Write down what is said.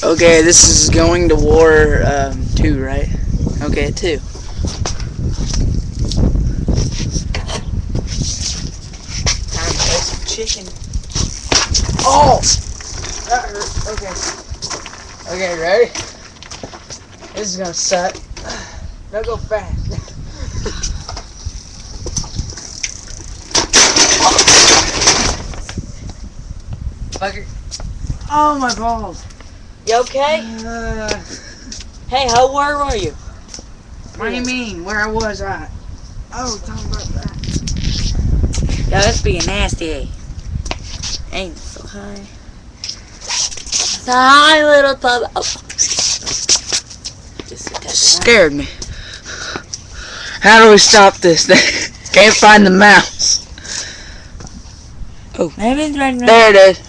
Okay, this is going to war 2, right? Okay, 2. Time to play some chicken. Oh! That hurt. Okay. Okay, ready? This is gonna suck. Don't go fast. Fucker. Oh, my balls. You okay? Hey, where were you? What do you mean? Where I was at? Oh, talk about that. Yeah, that's being nasty. Ain't so high. So hi, little pup. Oh. Scared me. How do we stop this thing? Can't find the mouse. Oh, maybe it's right now. There it is.